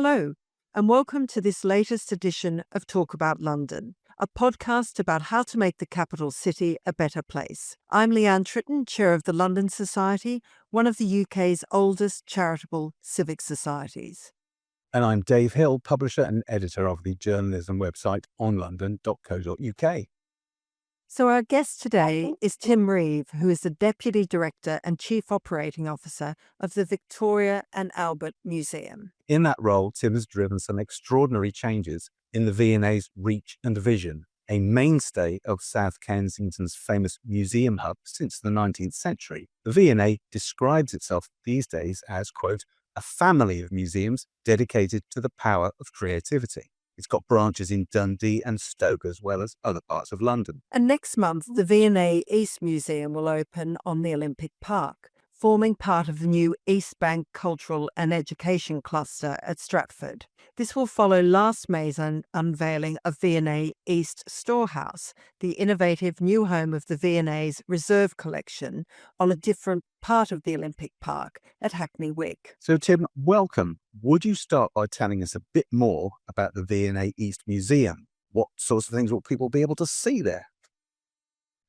Hello, and welcome to this latest edition of Talk About London, a podcast about how to make the capital city a better place. I'm Leanne Tritton, Chair of the London Society, one of the UK's oldest charitable civic societies. And I'm Dave Hill, publisher and editor of the journalism website onlondon.co.uk. So our guest today is Tim Reeve, who is the Deputy Director and Chief Operating Officer of the Victoria and Albert Museum. In that role, Tim has driven some extraordinary changes in the V&A's reach and vision, a mainstay of South Kensington's famous museum hub since the 19th century. The V&A describes itself these days as, quote, a family of museums dedicated to the power of creativity. It's got branches in Dundee and Stoke as well as other parts of London. And next month, the V&A East Museum will open on the Olympic Park, forming part of the new East Bank Cultural and Education Cluster at Stratford. This will follow last May's unveiling of V&A East Storehouse, the innovative new home of the V&A's Reserve Collection on a different part of the Olympic Park at Hackney Wick. So Tim, welcome. Would you start by telling us a bit more about the V&A East Museum? What sorts of things will people be able to see there?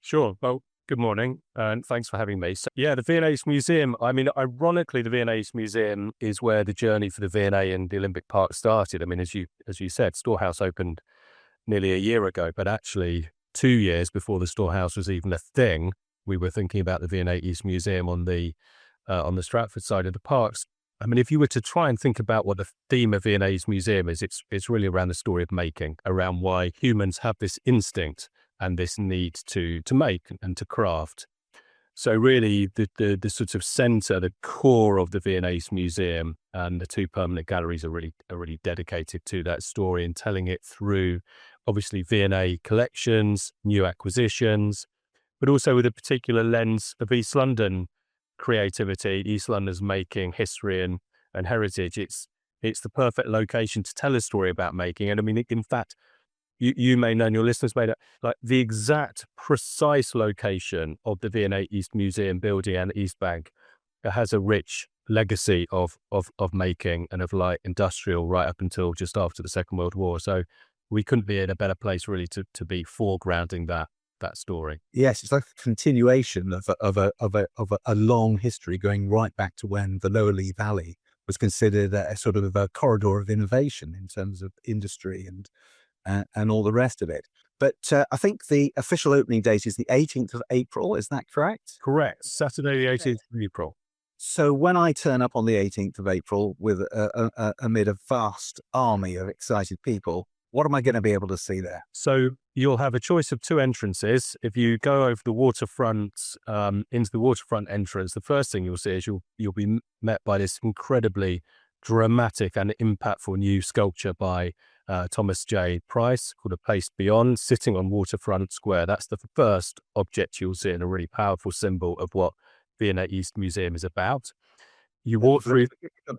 Sure. Well, good morning, and thanks for having me. So, the V&A East Museum, ironically, the V&A East Museum is where the journey for the V&A and the Olympic Park started. I mean, as you said, Storehouse opened nearly a year ago, but actually 2 years before the Storehouse was even a thing, we were thinking about the V&A East Museum on the Stratford side of the parks. I mean, if you were to try and think about what the theme of V&A East Museum is, it's really around the story of making, around why humans have this instinct and this need to make and to craft. So really the sort of centre, the core of the V&A East Museum and the two permanent galleries are really dedicated to that story and telling it through obviously V&A collections, new acquisitions, but also with a particular lens of East London creativity, East London's making, history and heritage. It's the perfect location to tell a story about making. And I mean, in fact, you may know, and your listeners may know, like the exact precise location of the V&A East Museum building and East Bank has a rich legacy of making and of light industrial right up until just after the Second World War. So we couldn't be in a better place really to be foregrounding that story. Yes, it's like a continuation of a long history going right back to when the Lower Lee Valley was considered a sort of a corridor of innovation in terms of industry and all the rest of it. But I think the official opening date is the 18th of April. Is that correct? Correct. Saturday, the 18th of April. So when I turn up on the 18th of April with amid a vast army of excited people, what am I going to be able to see there? So you'll have a choice of two entrances. If you go over the waterfront, into the waterfront entrance, the first thing you'll see is you'll be met by this incredibly dramatic and impactful new sculpture by Thomas J. Price called A Place Beyond, sitting on Waterfront Square. That's the first object you'll see and a really powerful symbol of what V&A East Museum is about. You walk through...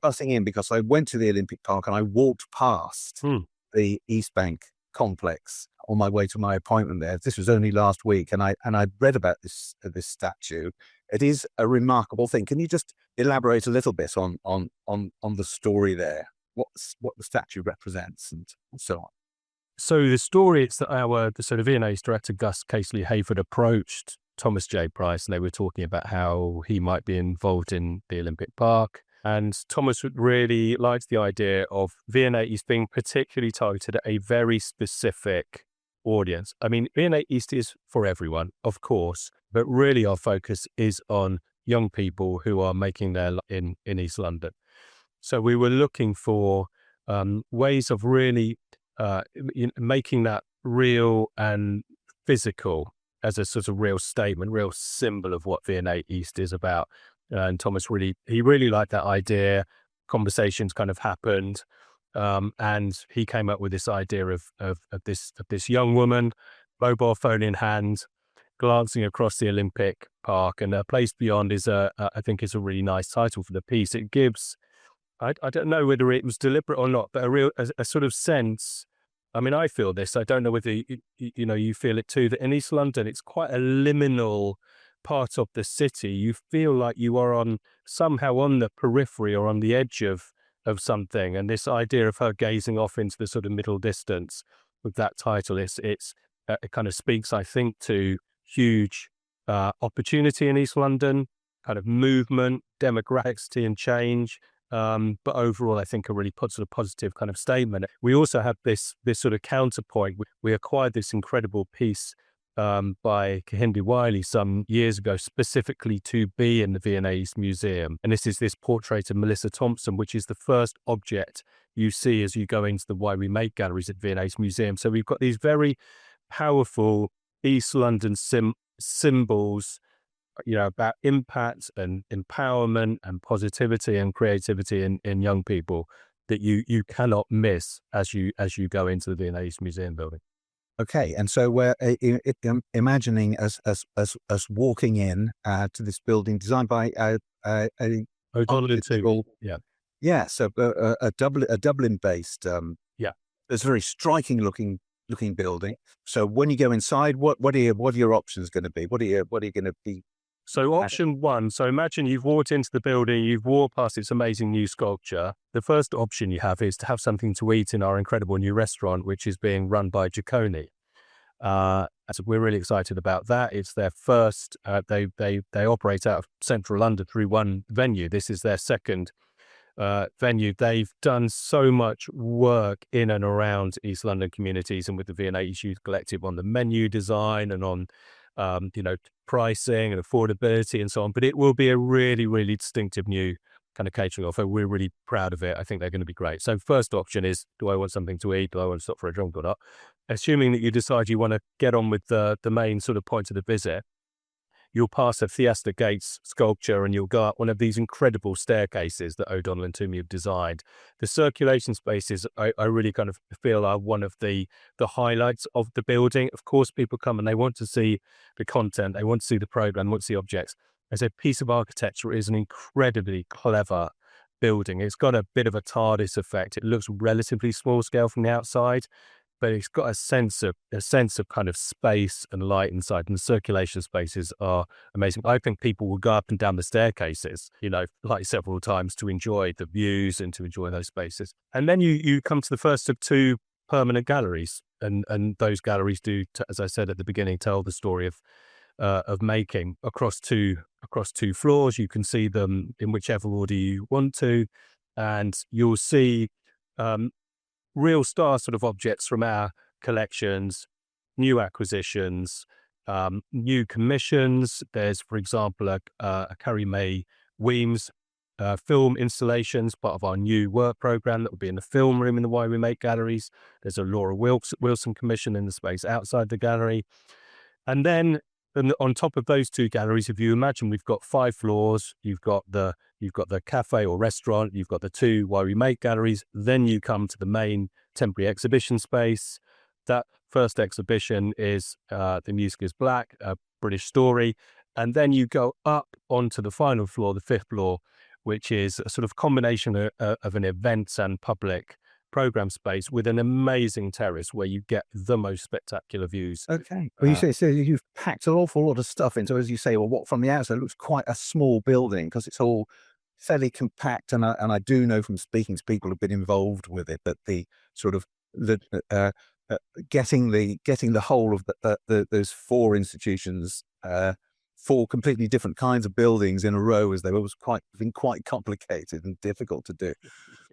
Bussing in because I went to the Olympic Park and I walked past the East Bank complex on my way to my appointment there. This was only last week, and I read about this statue. It is a remarkable thing. Can you just elaborate a little bit on the story there? What the statue represents and so on. So the story, it's that the V&A's director Gus Casely Hayford approached Thomas J. Price, and they were talking about how he might be involved in the Olympic Park. And Thomas really liked the idea of V&A East being particularly targeted at a very specific audience. I mean, V&A East is for everyone, of course, but really our focus is on young people who are making their in East London. So we were looking for ways of really making that real and physical as a sort of real statement, real symbol of what V&A East is about. And Thomas really liked that idea. Conversations kind of happened, and he came up with this idea of this young woman, mobile phone in hand, glancing across the Olympic Park. And A Place Beyond is I think is a really nice title for the piece. It gives, I don't know whether it was deliberate or not, but a sort of sense. I mean, I feel this. I don't know whether you feel it too. That in East London, it's quite a liminal part of the city. You feel like you are somehow on the periphery or on the edge of of something. And this idea of her gazing off into the sort of middle distance with that title, it kind of speaks, I think, to huge opportunity in East London, kind of movement, demographics and change. But overall, I think a really sort of positive kind of statement. We also have this sort of counterpoint. We acquired this incredible piece by Kehinde Wiley some years ago, specifically to be in the V&A East Museum. And this is this portrait of Melissa Thompson, which is the first object you see as you go into the Why We Make galleries at V&A East Museum. So we've got these very powerful East London symbols, about impact and empowerment and positivity and creativity in young people that you cannot miss as you go into the V&A East Museum building. Okay, and so we're imagining us walking in to this building designed by O'Donnell and Toomey. Yeah. So a Dublin-based. It's a very striking looking building. So when you go inside, what are your options going to be? What are you going to be? So option one, so imagine you've walked into the building, you've walked past its amazing new sculpture. The first option you have is to have something to eat in our incredible new restaurant, which is being run by Jaconi. So we're really excited about that. It's their first, they operate out of central London through one venue. This is their second venue. They've done so much work in and around East London communities and with the V&A East Youth Collective on the menu design and on pricing and affordability and so on. But it will be a really, really distinctive new kind of catering offer. We're really proud of it. I think they're going to be great. So first option is, do I want something to eat? Do I want to stop for a drink or not? Assuming that you decide you want to get on with the main sort of point of the visit, you'll pass a Fiesta Gates sculpture and you'll go up one of these incredible staircases that O'Donnell and Toomey have designed. The circulation spaces, I really kind of feel are one of the highlights of the building. Of course, people come and they want to see the content, they want to see the program, they want to see objects. As a piece of architecture, it is an incredibly clever building. It's got a bit of a TARDIS effect. It looks relatively small scale from the outside, but it's got a sense of kind of space and light inside, and the circulation spaces are amazing. I think people will go up and down the staircases, like several times to enjoy the views and to enjoy those spaces. And then you come to the first of two permanent galleries, and those galleries do, as I said at the beginning, tell the story of making across two floors. You can see them in whichever order you want to, and you'll see real star sort of objects from our collections, new acquisitions, new commissions. There's, for example, a Carrie Mae Weems film installations, part of our new work program that will be in the film room in the Why We Make galleries. There's a Laura Wilson commission in the space outside the gallery. And then on top of those two galleries, if you imagine we've got 5 floors, you've got the cafe or restaurant, you've got the 2 Why We Make galleries, then you come to the main temporary exhibition space. That first exhibition is The Music is Black, a British story. And then you go up onto the final floor, the 5th floor, which is a sort of combination of an events and public program space with an amazing terrace where you get the most spectacular views. Okay. Well, you say so you've packed an awful lot of stuff into, as you say, well, what from the outside looks quite a small building because it's all fairly compact. And I do know from speaking to people who've been involved with it that the sort of getting the whole of those 4 institutions, 4 completely different kinds of buildings in a row as they were was quite complicated and difficult to do.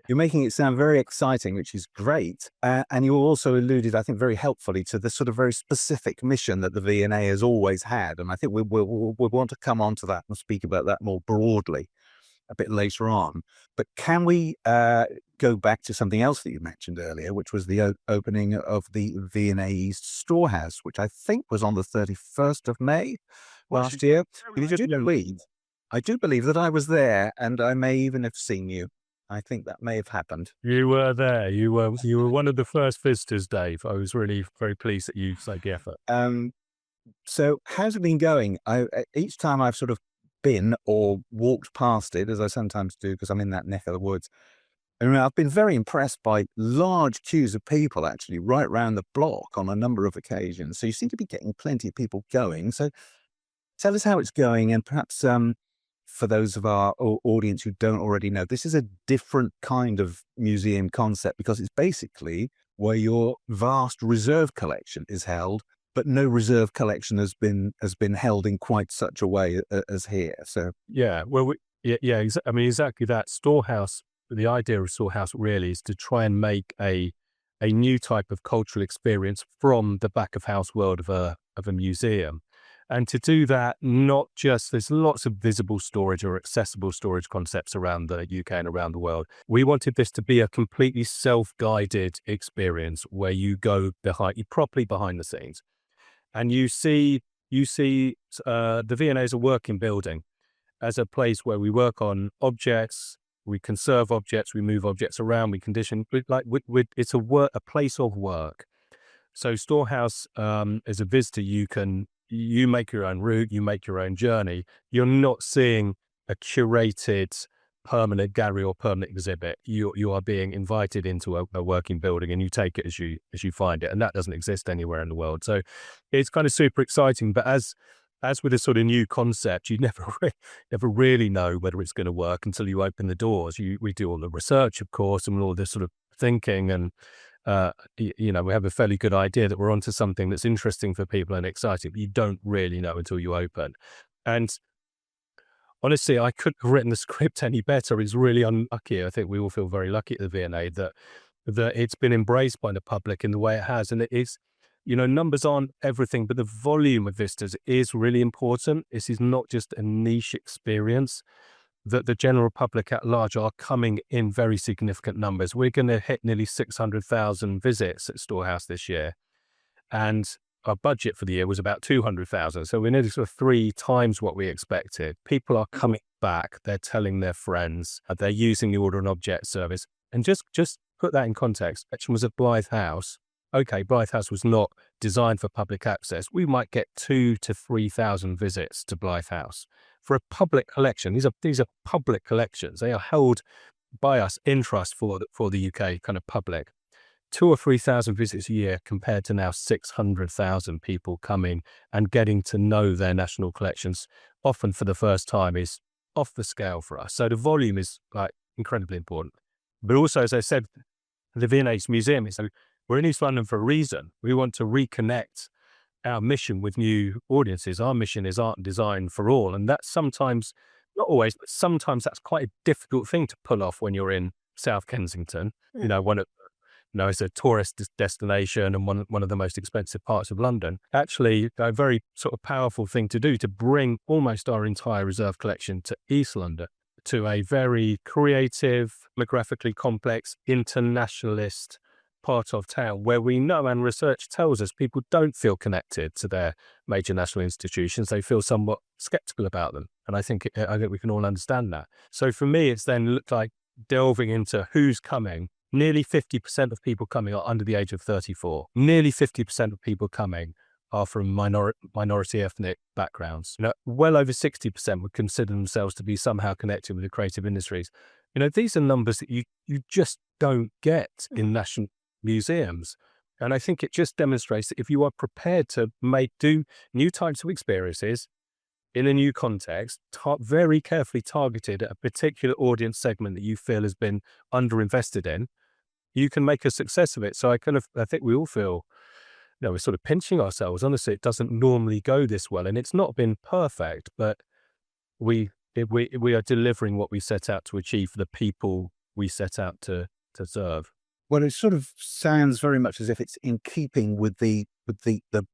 You're making it sound very exciting, which is great. And you also alluded, I think, very helpfully to the sort of very specific mission that the V&A has always had. And I think we want to come on to that and speak about that more broadly a bit later on. But can we go back to something else that you mentioned earlier, which was the opening of the V&A East Storehouse, which I think was on the 31st of May last year. I do believe that I was there, and I may even have seen you. I think that may have happened. You were there. You were one of the first visitors, Dave. I was really very pleased that you made the effort. So how's it been going? Each time I've sort of been or walked past it, as I sometimes do because I'm in that neck of the woods, and I've been very impressed by large queues of people actually right round the block on a number of occasions. So you seem to be getting plenty of people going. So tell us how it's going, and perhaps for those of our audience who don't already know, this is a different kind of museum concept because it's basically where your vast reserve collection is held, but no reserve collection has been held in quite such a way as here. So Yeah, well, I mean, exactly that. Storehouse, the idea of Storehouse really is to try and make a new type of cultural experience from the back of house world of a museum. And to do that, not just, there's lots of visible storage or accessible storage concepts around the UK and around the world. We wanted this to be a completely self-guided experience where you go properly behind the scenes, and you see the V&A as a working building, as a place where we work on objects, we conserve objects, we move objects around, we condition. It's a place of work. So Storehouse, as a visitor, you make your own route, you make your own journey. You're not seeing a curated permanent gallery or permanent exhibit. You are being invited into a working building, and you take it as you find it, and that doesn't exist anywhere in the world. So it's kind of super exciting. But as with a sort of new concept, you never really know whether it's going to work until you open the doors. We do all the research, of course, and all this sort of thinking, and we have a fairly good idea that we're onto something that's interesting for people and exciting, but you don't really know until you open. And honestly, I couldn't have written the script any better. It's really unlucky. I think we all feel very lucky at the V&A that it's been embraced by the public in the way it has. And it is, numbers aren't everything, but the volume of visitors is really important. This is not just a niche experience, that the general public at large are coming in very significant numbers. We're going to hit nearly 600,000 visits at Storehouse this year. And our budget for the year was about 200,000. So we're nearly sort of 3 times what we expected. People are coming back. They're telling their friends. They're using the Order and Object service. And just put that in context. Collection was at Blythe House. Okay, Blythe House was not designed for public access. We might get 2,000 to 3,000 visits to Blythe House. For a public collection, these are public collections. They are held by us in trust for the UK kind of public. 2,000 or 3,000 visits a year compared to now 600,000 people coming and getting to know their national collections, often for the first time, is off the scale for us. So the volume is incredibly important. But also, as I said, the V&A's museum we're in East London for a reason. We want to reconnect our mission with new audiences. Our mission is art and design for all. And that's sometimes, not always, but sometimes that's quite a difficult thing to pull off when you're in South Kensington. Yeah. It's a tourist destination and one of the most expensive parts of London. Actually, a very sort of powerful thing to do, to bring almost our entire reserve collection to East London, to a very creative, demographically complex, internationalist part of town where we know, and research tells us, people don't feel connected to their major national institutions. They feel somewhat skeptical about them. And I think we can all understand that. So for me, it's then looked like delving into who's coming. Nearly 50% of people coming are under the age of 34. Nearly 50% of people coming are from minority ethnic backgrounds. Well over 60% would consider themselves to be somehow connected with the creative industries. These are numbers that you just don't get in national museums. And I think it just demonstrates that if you are prepared to do new types of experiences in a new context, very carefully targeted at a particular audience segment that you feel has been underinvested in, you can make a success of it. So I think we all feel, we're sort of pinching ourselves. Honestly, it doesn't normally go this well, and it's not been perfect, but we are delivering what we set out to achieve for the people we set out to serve. Well, it sort of sounds very much as if it's in keeping with the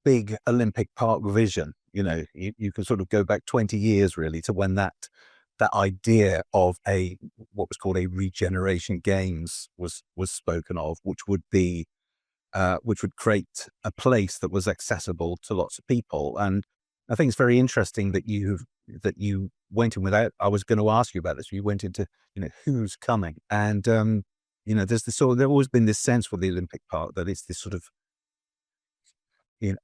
big Olympic Park vision. You can sort of go back 20 years really to when that idea of what was called a regeneration games was spoken of, which would create a place that was accessible to lots of people. And I think it's very interesting that you went in without. I was going to ask you about this. You went into who's coming, and there's always been this sense for the Olympic Park that it's this sort of,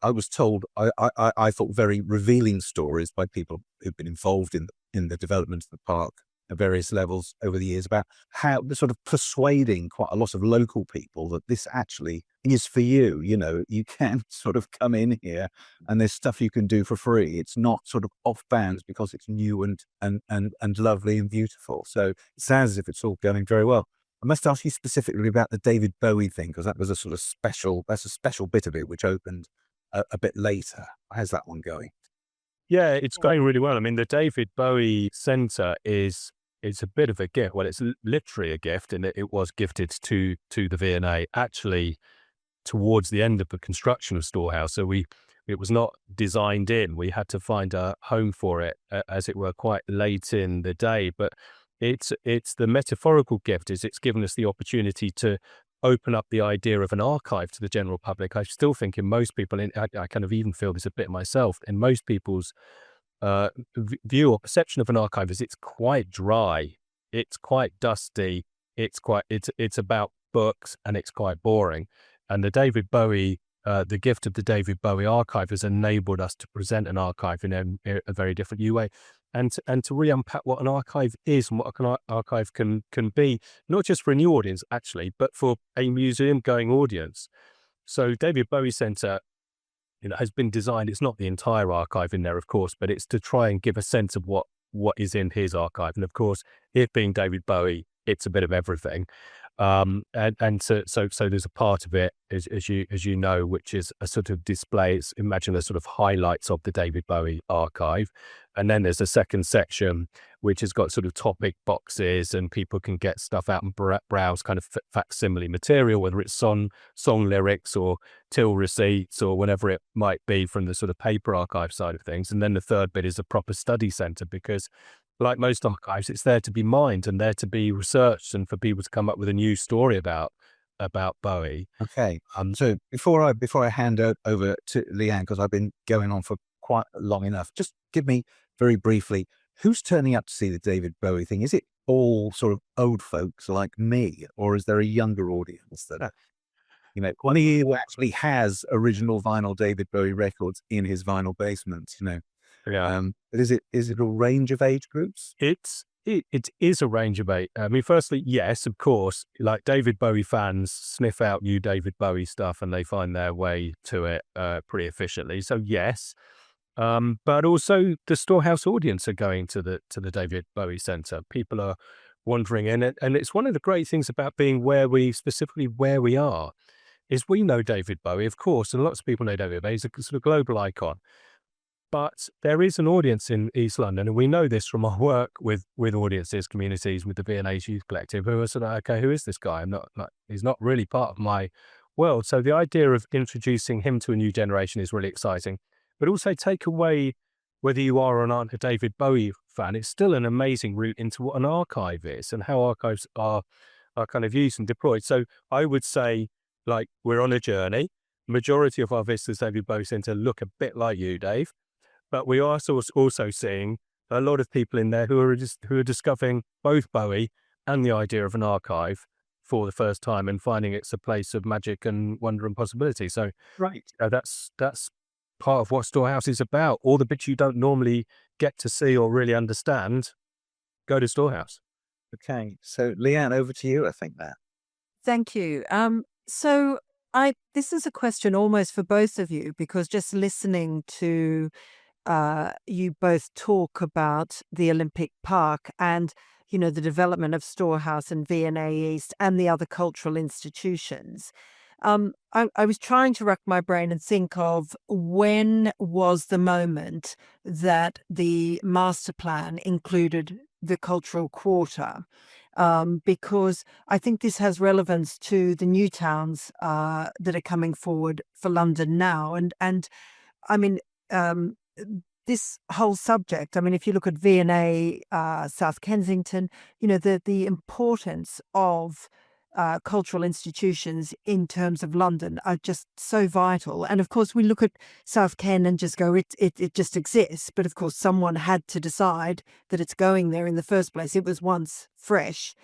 I was told, I thought very revealing stories by people who've been involved in the development of the park at various levels over the years about how sort of persuading quite a lot of local people that this actually is for you. You know, you can sort of come in here and there's stuff you can do for free. It's not sort of off bounds because it's new and lovely and beautiful. So it sounds as if it's all going very well. I must ask you specifically about the David Bowie thing, because that was a sort of that's a special bit of it which opened a bit later. How's that one going? Yeah, it's going really well. I mean, the David Bowie Centre is a bit of a gift. Well, it's literally a gift, and it was gifted to the V&A actually towards the end of the construction of Storehouse. So it was not designed in. We had to find a home for it, as it were, quite late in the day. But it's the metaphorical gift is it's given us the opportunity to open up the idea of an archive to the general public. I still think in most people, and I kind of even feel this a bit myself, in most people's view or perception of an archive is it's quite dry, it's quite dusty, it's about books, and it's quite boring. And the David Bowie, the gift of the David Bowie archive has enabled us to present an archive in a very different new way. And to re-unpack what an archive is and what an archive can be, not just for a new audience, actually, but for a museum-going audience. So David Bowie Centre, has been designed, it's not the entire archive in there, of course, but it's to try and give a sense of what is in his archive. And of course, it being David Bowie, it's a bit of everything. So there's a part of it, as you know, which is a sort of display. Imagine the sort of highlights of the David Bowie archive, and then there's a second section which has got sort of topic boxes, and people can get stuff out and browse kind of facsimile material, whether it's song lyrics or till receipts or whatever it might be from the sort of paper archive side of things. And then the third bit is a proper study centre, because like most archives, it's there to be mined and there to be researched and for people to come up with a new story about Bowie. Okay. So before I hand over to Leanne, because I've been going on for quite long enough, just give me very briefly, who's turning up to see the David Bowie thing? Is it all sort of old folks like me, or is there a younger audience that, one who actually has original vinyl David Bowie records in his vinyl basement, Yeah. But is it a range of age groups? It is a range of age. I mean, firstly, yes, of course, like David Bowie fans sniff out new David Bowie stuff and they find their way to it pretty efficiently. So yes, but also the Storehouse audience are going to the David Bowie Centre. People are wandering in it, and it's one of the great things about being where we are, is we know David Bowie, of course, and lots of people know David Bowie. He's a sort of global icon. But there is an audience in East London, and we know this from our work with audiences, communities, with the V&A's Youth Collective, who are sort of, okay, who is this guy? He's not really part of my world. So the idea of introducing him to a new generation is really exciting. But also take away whether you are or not a David Bowie fan, it's still an amazing route into what an archive is and how archives are kind of used and deployed. So I would say, like, we're on a journey. Majority of our visitors to David Bowie Centre look a bit like you, Dave. But we are also seeing a lot of people in there who are discovering both Bowie and the idea of an archive for the first time and finding it's a place of magic and wonder and possibility. So Right. That's part of what Storehouse is about. All the bits you don't normally get to see or really understand, go to Storehouse. Okay. So Leanne, over to you, I think that. Thank you. So this is a question almost for both of you, because just listening to you both talk about the Olympic Park and, the development of Storehouse and V&A East and the other cultural institutions. I was trying to rack my brain and think of when was the moment that the master plan included the cultural quarter, because I think this has relevance to the new towns that are coming forward for London now. And I mean, this whole subject, I mean, if you look at V&A, South Kensington, the importance of cultural institutions in terms of London are just so vital. And of course, we look at South Ken and just go, it just exists. But of course, someone had to decide that it's going there in the first place. It was once fresh.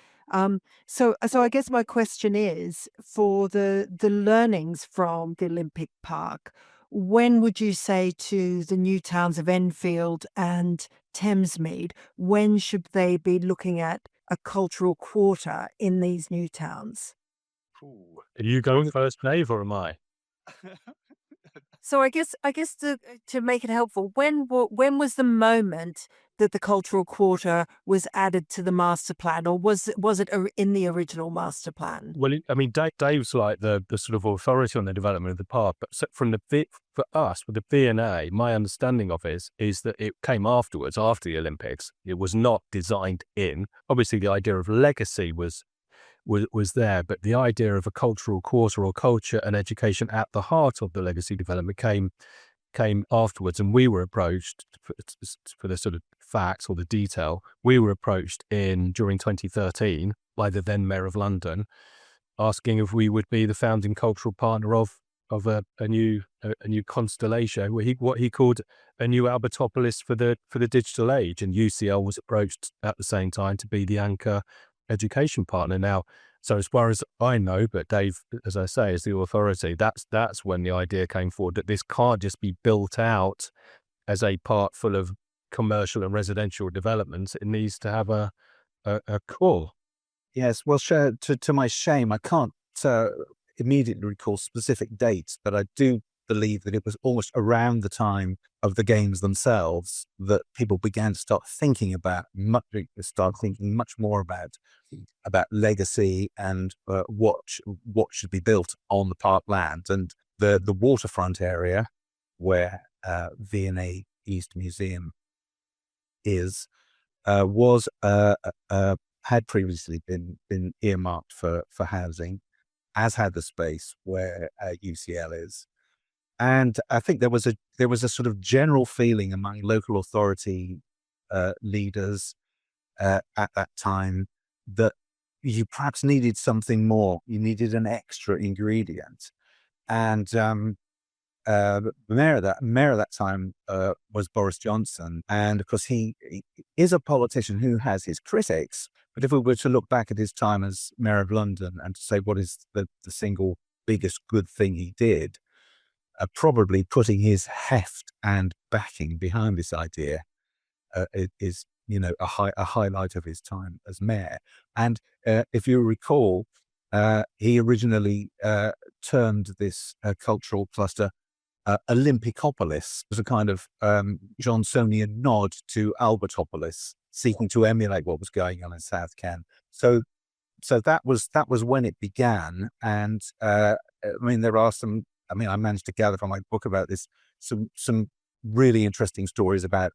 So I guess my question is, for the learnings from the Olympic Park, when would you say to the new towns of Enfield and Thamesmead, when should they be looking at a cultural quarter in these new towns? Ooh. Are you going first, Dave, or am I? So I guess to make it helpful, when was the moment that the cultural quarter was added to the master plan, or was it in the original master plan? Well, I mean, Dave's like the sort of authority on the development of the park, but from for us with the V&A, my understanding of it is that it came afterwards, after the Olympics. It was not designed in. Obviously, the idea of legacy was there, but the idea of a cultural quarter or culture and education at the heart of the legacy development came afterwards. And we were approached for the sort of facts or the detail. We were approached during 2013 by the then Mayor of London, asking if we would be the founding cultural partner of a new constellation, what he called a new Albertopolis for the digital age. And UCL was approached at the same time to be the anchor education partner. Now, so as far as I know, but Dave, as I say, is the authority, that's when the idea came forward that this can't just be built out as a park full of commercial and residential developments. It needs to have a core. Yes, well, to my shame, I can't immediately recall specific dates, but I do believe that it was almost around the time of the games themselves that people began to start thinking much more about legacy and what should be built on the park land. And the waterfront area where V&A East Museum is was had previously been earmarked for housing, as had the space where UCL is. And I think there was a sort of general feeling among local authority leaders at that time that you perhaps needed something more. You needed an extra ingredient. And the mayor at that time was Boris Johnson. And of course, he is a politician who has his critics. But if we were to look back at his time as Mayor of London and to say what is the single biggest good thing he did, probably putting his heft and backing behind this idea is a highlight of his time as mayor. And if you recall, he originally termed this cultural cluster Olympicopolis, as a kind of Johnsonian nod to Albertopolis, seeking to emulate what was going on in South Ken. So that was when it began. And I mean, there are some. I mean, I managed to gather from my book about this some really interesting stories about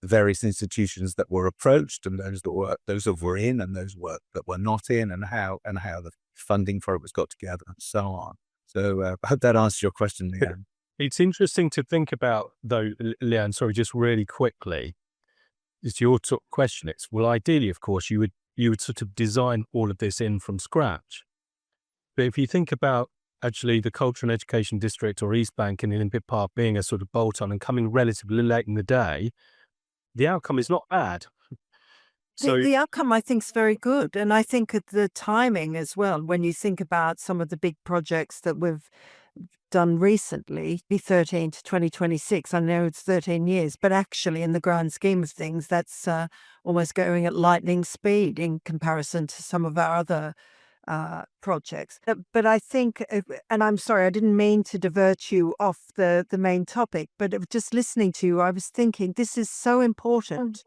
the various institutions that were approached, and those that were in, and those that were not in, and how the funding for it was got together, and so on. So I hope that answers your question, Leanne. It's interesting to think about, though, Leanne. Sorry, just really quickly. It's your question. It's, well, ideally, of course, you would sort of design all of this in from scratch. But if you think about actually the Culture and Education District or East Bank in Olympic Park being a sort of bolt-on and coming relatively late in the day, the outcome is not bad. So The outcome, I think, is very good. And I think the timing as well, when you think about some of the big projects that we've done recently, 13 to 2026, I know it's 13 years, but actually in the grand scheme of things, that's almost going at lightning speed in comparison to some of our other projects. But I think, and I'm sorry, I didn't mean to divert you off the main topic, but just listening to you, I was thinking this is so important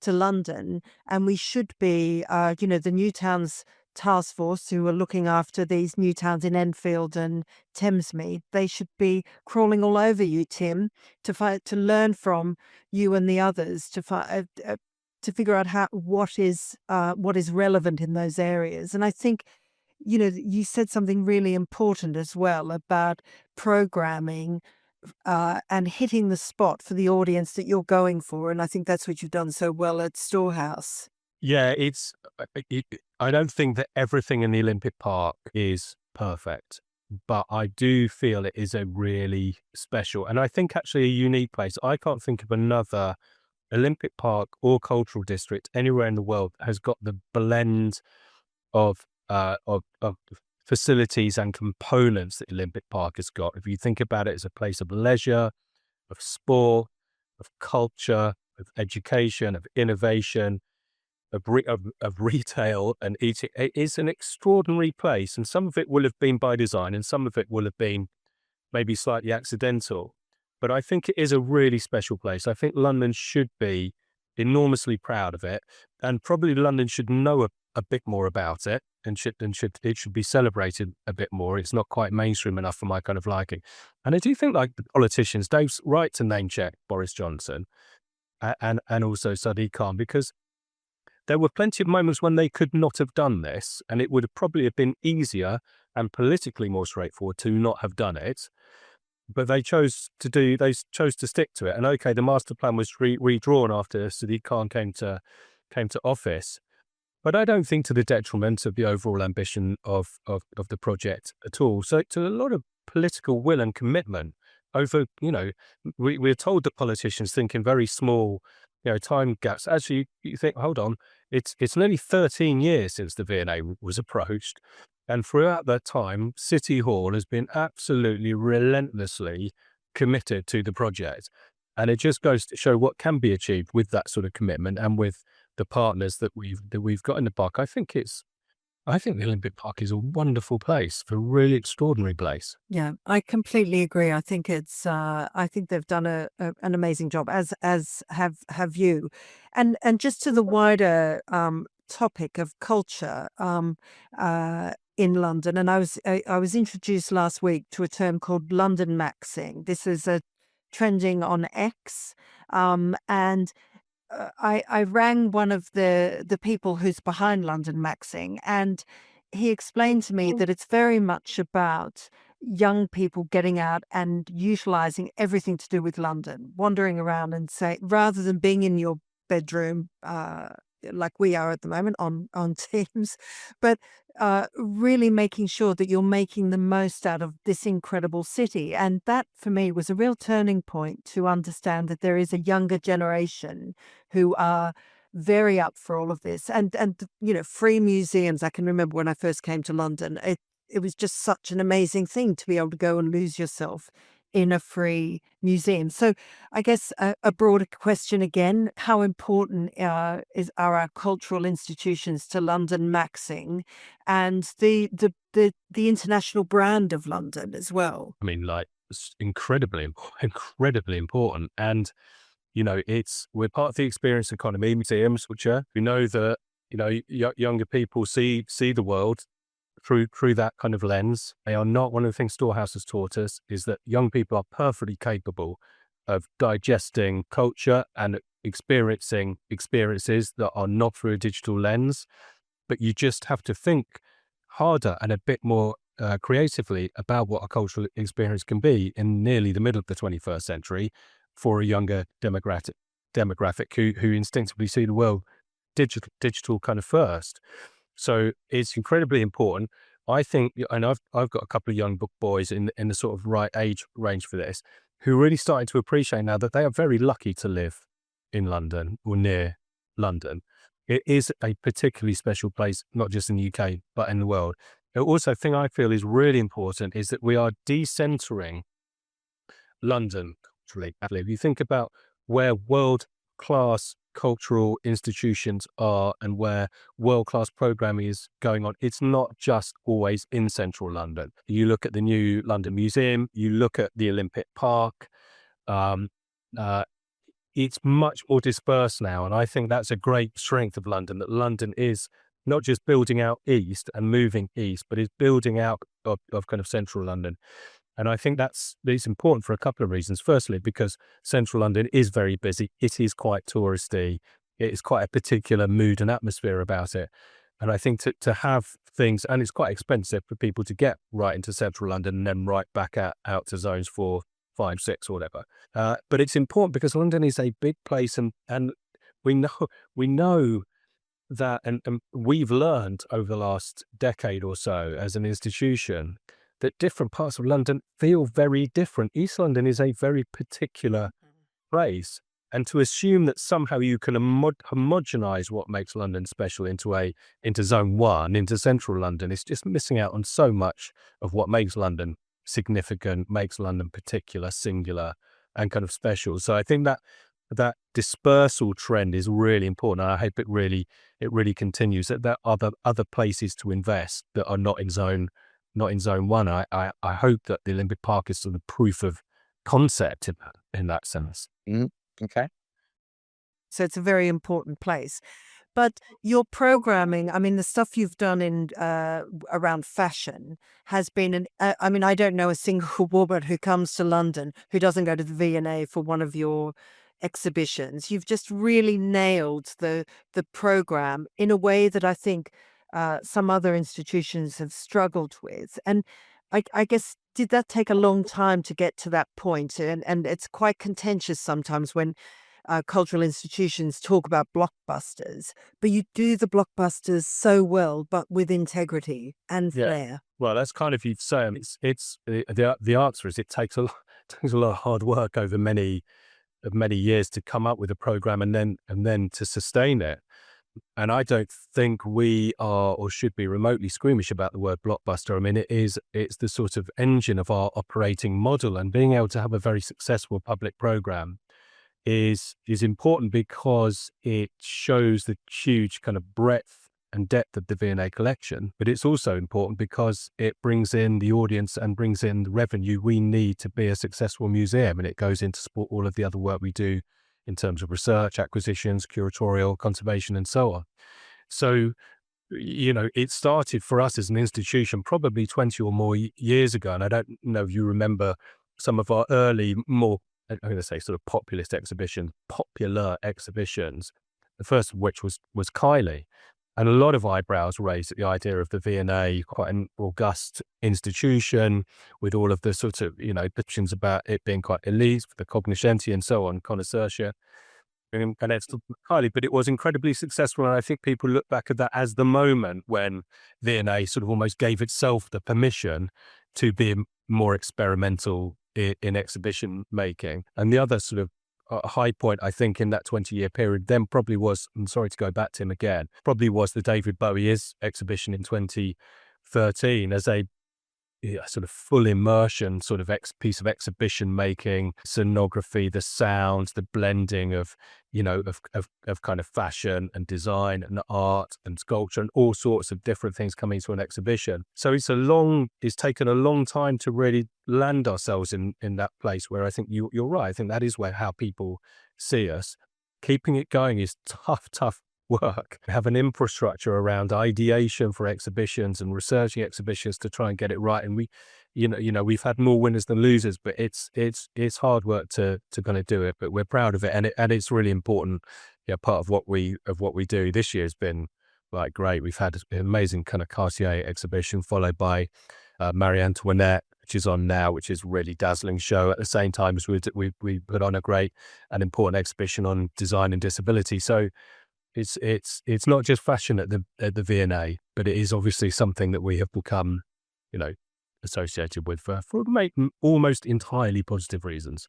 to London, and we should be, the New Towns Task Force who are looking after these new towns in Enfield and Thamesmead. They should be crawling all over you, Tim, to learn from you and the others to figure out what is relevant in those areas. And I think, you said something really important as well about programming and hitting the spot for the audience that you're going for. And I think that's what you've done so well at Storehouse. yeah, I don't think that everything in the Olympic Park is perfect, but I do feel it is a really special, and I think actually a unique place. I can't think of another Olympic Park or cultural district anywhere in the world that has got the blend of facilities and components that Olympic Park has got. If you think about it as a place of leisure, of sport, of culture, of education, of innovation, of retail and eating, it is an extraordinary place. And some of it will have been by design and some of it will have been maybe slightly accidental. But I think it is a really special place. I think London should be enormously proud of it, and probably London should know a bit more about it, and it should be celebrated a bit more. It's not quite mainstream enough for my kind of liking. And I do think, like the politicians, Dave's right to name check Boris Johnson and also Sadiq Khan, because there were plenty of moments when they could not have done this, and it would have probably have been easier and politically more straightforward to not have done it. But they chose to stick to it. And okay, the master plan was redrawn after Sadiq Khan came to office. But I don't think to the detriment of the overall ambition of the project at all. So to a lot of political will and commitment over, we're told that politicians think in very small, time gaps. Actually, you think, hold on, it's nearly 13 years since the V&A was approached. And throughout that time, City Hall has been absolutely relentlessly committed to the project. And it just goes to show what can be achieved with that sort of commitment and with the partners that we've got in the park. I think the Olympic Park is a wonderful place, a really extraordinary place. Yeah, I completely agree. I think I think they've done an amazing job, as have you, and just to the wider topic of culture in London. And I was introduced last week to a term called London Maxing. This is a trending on X, and I rang one of the people who's behind London Maxing, and he explained to me that it's very much about young people getting out and utilizing everything to do with London, wandering around and rather than being in your bedroom, like we are at the moment on Teams, but really making sure that you're making the most out of this incredible city. And that for me was a real turning point to understand that there is a younger generation who are very up for all of this. And free museums. I can remember when I first came to London, it was just such an amazing thing to be able to go and lose yourself in a free museum. So I guess a broader question again, how important are our cultural institutions to London Maxing and the international brand of London as well? I mean, like, it's incredibly important. And, we're part of the experience economy, museums, which we know that, younger people see the world through that kind of lens. They are not, one of the things Storehouse has taught us is that young people are perfectly capable of digesting culture and experiencing experiences that are not through a digital lens. But you just have to think harder and a bit more creatively about what a cultural experience can be in nearly the middle of the 21st century for a younger demographic who instinctively see the world digital kind of first. So it's incredibly important. I think, and I've got a couple of young boys in the sort of right age range for this, who are really starting to appreciate now that they are very lucky to live in London or near London. It is a particularly special place, not just in the UK, but in the world. The also thing I feel is really important is that we are decentering London culturally. If you think about where world-class cultural institutions are and where world-class programming is going on, it's not just always in central London. You look at the new London Museum, you look at the Olympic Park, it's much more dispersed now. And I think that's a great strength of London, that London is not just building out east and moving east, but is building out of kind of central London. And I think it's important for a couple of reasons. Firstly, because central London is very busy. It is quite touristy. It is quite a particular mood and atmosphere about it. And I think to have things, and it's quite expensive for people to get right into central London and then right back out to zones 4, 5, 6 or whatever. But it's important because London is a big place, and we know that, and we've learned over the last decade or so as an institution that different parts of London feel very different. East London is a very particular place. And to assume that somehow you can homogenize what makes London special into zone one, into central London, is just missing out on so much of what makes London significant, makes London particular, singular, and kind of special. So I think that dispersal trend is really important. And I hope it really continues, that there are other places to invest that are not in zone one. I hope that the Olympic Park is sort of proof of concept in that sense. Okay. So it's a very important place. But your programming, I mean, the stuff you've done in around fashion has been I mean, I don't know a single woman who comes to London who doesn't go to the V&A for one of your exhibitions. You've just really nailed the program in a way that I think some other institutions have struggled with. And I guess, did that take a long time to get to that point? And it's quite contentious sometimes when cultural institutions talk about blockbusters, but you do the blockbusters so well, but with integrity and Yeah. flair. Well, that's kind of you saying. It's the answer is it takes a lot, takes a lot of hard work over many years to come up with a program and then to sustain it. And I don't think we are or should be remotely squeamish about the word blockbuster. I mean, it's the sort of engine of our operating model, and being able to have a very successful public program is important because it shows the huge kind of breadth and depth of the V&A collection. But it's also important because it brings in the audience and brings in the revenue we need to be a successful museum, and it goes in to support all of the other work we do in terms of research, acquisitions, curatorial, conservation, and so on. So, it started for us as an institution probably 20 or more years ago. And I don't know if you remember some of our early, more, I'm going to say, sort of popular exhibitions, the first of which was Kylie. And a lot of eyebrows raised at the idea of the V&A, quite an august institution with all of the sort of, questions about it being quite elite, the cognoscenti and so on, connoisseurship. And it's highly, but it was incredibly successful. And I think people look back at that as the moment when V&A sort of almost gave itself the permission to be more experimental in exhibition making. And the other sort of high point, I think, in that 20-year period then probably was, I'm sorry to go back to him again, probably was the David Bowie exhibition in 2013 as a sort of full immersion sort of piece of exhibition making, scenography, the sounds, the blending of, of kind of fashion and design and art and sculpture and all sorts of different things coming to an exhibition. So it's taken a long time to really land ourselves in that place where I think you're right. I think that is how people see us. Keeping it going is tough work. We have an infrastructure around ideation for exhibitions and researching exhibitions to try and get it right. And we, we've had more winners than losers, but it's hard work to kind of do it. But we're proud of it, and it's really important. Part of what we do. This year has been like great. We've had an amazing kind of Cartier exhibition followed by Marie Antoinette, which is on now, which is a really dazzling show. At the same time as we put on a great and important exhibition on design and disability. So it's not just fashion at the V&A, but it is obviously something that we have become, associated with for almost entirely positive reasons.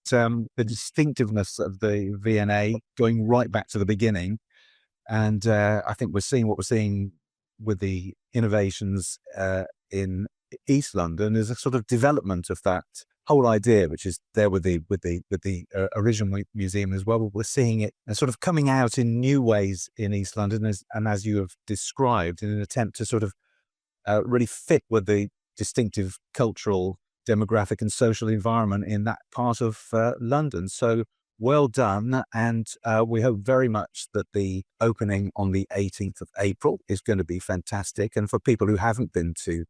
The distinctiveness of the V&A going right back to the beginning, and I think we're seeing with the innovations in East London is a sort of development of that whole idea, which is there with the original museum as well. But we're seeing it sort of coming out in new ways in East London, as you have described, in an attempt to sort of really fit with the distinctive cultural, demographic and social environment in that part of London. So well done. And we hope very much that the opening on the 18th of April is going to be fantastic. And for people who haven't been to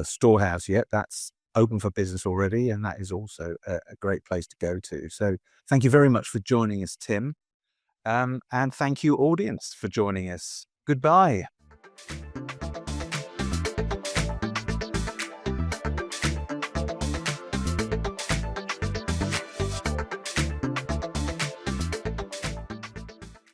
Storehouse yet, that's open for business already, and that is also a great place to go to. So thank you very much for joining us, Tim. And thank you, audience, for joining us. Goodbye.